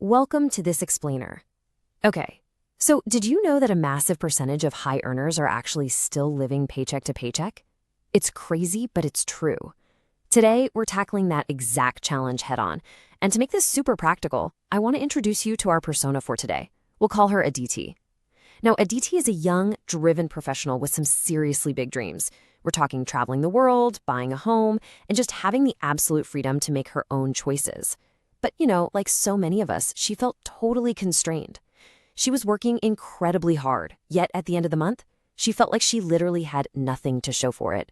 Welcome to this explainer. Okay, so did you know that a massive percentage of high earners are actually still living paycheck to paycheck? It's crazy, but it's true. Today, we're tackling that exact challenge head on. And to make this super practical, I want to introduce you to our persona for today. We'll call her Aditi. Now, Aditi is a young, driven professional with some seriously big dreams. We're talking traveling the world, buying a home, and just having the absolute freedom to make her own choices. But, like so many of us, she felt totally constrained. She was working incredibly hard, yet at the end of the month, she felt like she literally had nothing to show for it.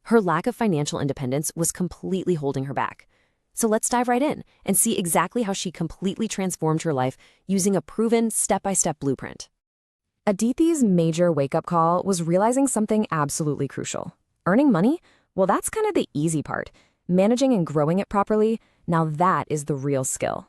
Her lack of financial independence was completely holding her back. So let's dive right in and see exactly how she completely transformed her life using a proven step-by-step blueprint. Aditi's major wake-up call was realizing something absolutely crucial. Earning money? Well, that's kind of the easy part. Managing and growing it properly, now that is the real skill.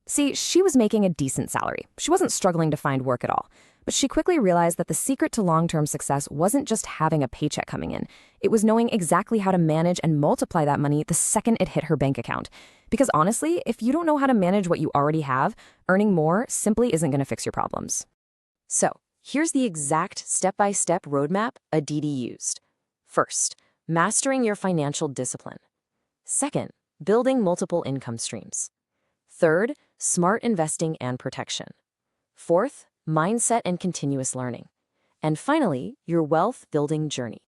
See, she was making a decent salary. She wasn't struggling to find work at all. But she quickly realized that the secret to long-term success wasn't just having a paycheck coming in. It was knowing exactly how to manage and multiply that money the second it hit her bank account. Because honestly, if you don't know how to manage what you already have, earning more simply isn't going to fix your problems. So, here's the exact step-by-step roadmap Aditi used. First, mastering your financial discipline. Second, building multiple income streams. Third, smart investing and protection. Fourth, mindset and continuous learning. And finally, your wealth building journey.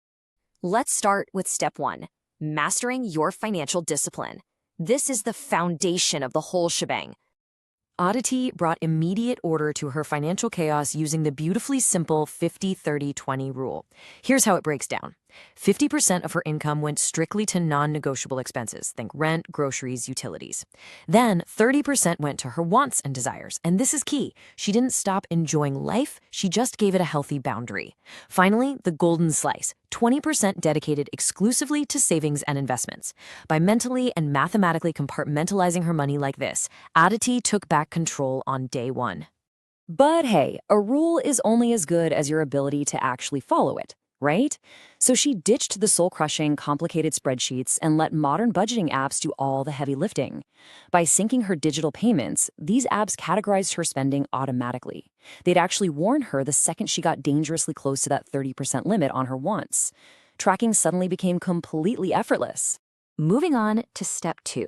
Let's start with step 1, mastering your financial discipline. This is the foundation of the whole shebang. Aditi brought immediate order to her financial chaos using the beautifully simple 50-30-20 rule. Here's how it breaks down. 50% of her income went strictly to non-negotiable expenses, think rent, groceries, utilities. Then 30% went to her wants and desires, and this is key. She didn't stop enjoying life, she just gave it a healthy boundary. Finally, the golden slice, 20% dedicated exclusively to savings and investments. By mentally and mathematically compartmentalizing her money like this, Aditi took back control on day 1. But hey, a rule is only as good as your ability to actually follow it, right? So she ditched the soul-crushing, complicated spreadsheets and let modern budgeting apps do all the heavy lifting. By syncing her digital payments, these apps categorized her spending automatically. They'd actually warn her the second she got dangerously close to that 30% limit on her wants. Tracking suddenly became completely effortless. Moving on to step 2,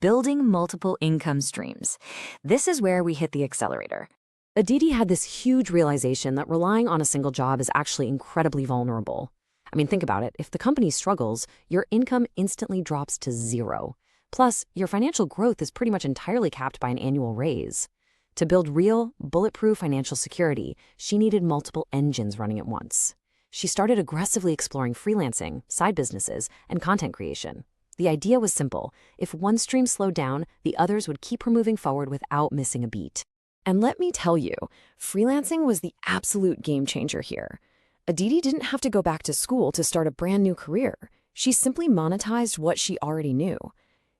building multiple income streams. This is where we hit the accelerator. Aditi had this huge realization that relying on a single job is actually incredibly vulnerable. I mean, think about it. If the company struggles, your income instantly drops to 0. Plus, your financial growth is pretty much entirely capped by an annual raise. To build real, bulletproof financial security, she needed multiple engines running at once. She started aggressively exploring freelancing, side businesses, and content creation. The idea was simple. If one stream slowed down, the others would keep her moving forward without missing a beat. And let me tell you, freelancing was the absolute game changer here. Aditi didn't have to go back to school to start a brand new career. She simply monetized what she already knew.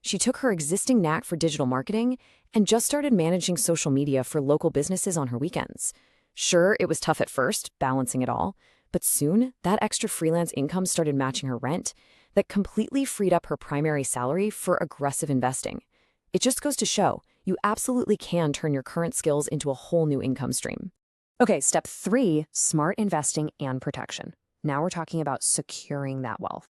She took her existing knack for digital marketing and just started managing social media for local businesses on her weekends. Sure, it was tough at first, balancing it all, but soon that extra freelance income started matching her rent. That completely freed up her primary salary for aggressive investing. It just goes to show, you absolutely can turn your current skills into a whole new income stream. Okay, step 3, smart investing and protection. Now we're talking about securing that wealth.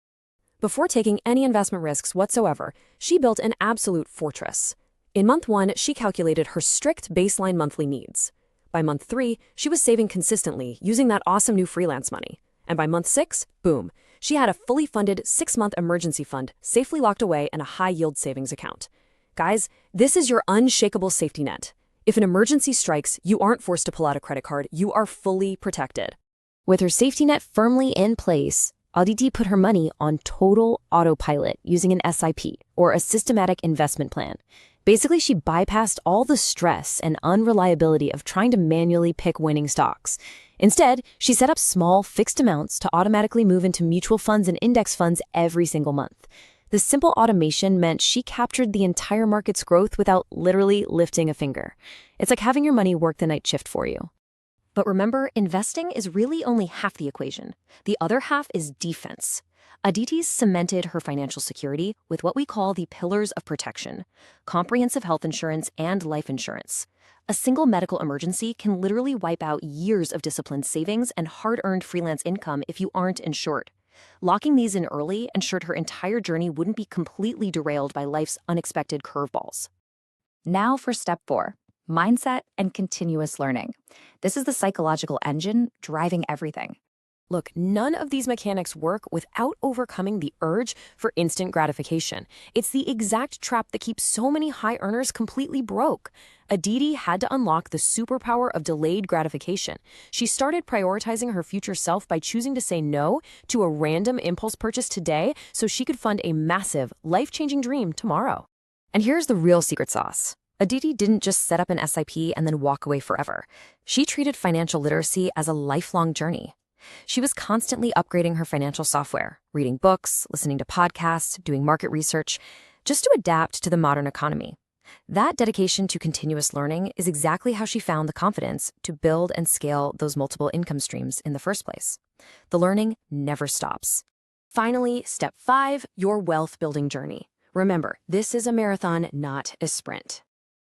Before taking any investment risks whatsoever, she built an absolute fortress. In month 1, she calculated her strict baseline monthly needs. By month 3, she was saving consistently using that awesome new freelance money. And by month 6, boom, she had a fully funded 6-month emergency fund safely locked away in a high-yield savings account. Guys, this is your unshakable safety net. If an emergency strikes, you aren't forced to pull out a credit card, you are fully protected. With her safety net firmly in place, Aditi put her money on total autopilot using an SIP, or a systematic investment plan. Basically, she bypassed all the stress and unreliability of trying to manually pick winning stocks. Instead, she set up small, fixed amounts to automatically move into mutual funds and index funds every single month. This simple automation meant she captured the entire market's growth without literally lifting a finger. It's like having your money work the night shift for you. But remember, investing is really only half the equation. The other half is defense. Aditi's cemented her financial security with what we call the pillars of protection: comprehensive health insurance and life insurance. A single medical emergency can literally wipe out years of disciplined savings and hard-earned freelance income if you aren't insured. Locking these in early ensured her entire journey wouldn't be completely derailed by life's unexpected curveballs. Now for step 4, mindset and continuous learning. This is the psychological engine driving everything. Look, none of these mechanics work without overcoming the urge for instant gratification. It's the exact trap that keeps so many high earners completely broke. Aditi had to unlock the superpower of delayed gratification. She started prioritizing her future self by choosing to say no to a random impulse purchase today so she could fund a massive, life-changing dream tomorrow. And here's the real secret sauce. Aditi didn't just set up an SIP and then walk away forever. She treated financial literacy as a lifelong journey. She was constantly upgrading her financial software, reading books, listening to podcasts, doing market research, just to adapt to the modern economy. That dedication to continuous learning is exactly how she found the confidence to build and scale those multiple income streams in the first place. The learning never stops. Finally, step 5, your wealth building journey. Remember, this is a marathon, not a sprint.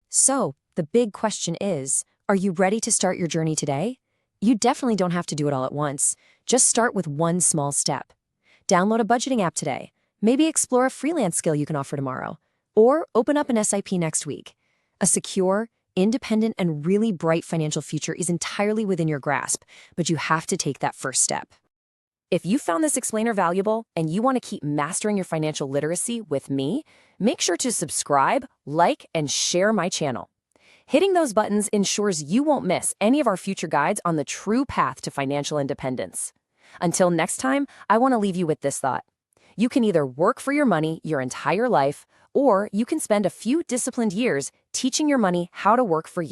So, the big question is, are you ready to start your journey today? You definitely don't have to do it all at once. Just start with one small step. Download a budgeting app today. Maybe explore a freelance skill you can offer tomorrow. Or open up an SIP next week. A secure, independent, and really bright financial future is entirely within your grasp, but you have to take that first step. If you found this explainer valuable and you want to keep mastering your financial literacy with me, make sure to subscribe, like, and share my channel. Hitting those buttons ensures you won't miss any of our future guides on the true path to financial independence. Until next time, I want to leave you with this thought. You can either work for your money your entire life, or you can spend a few disciplined years teaching your money how to work for you.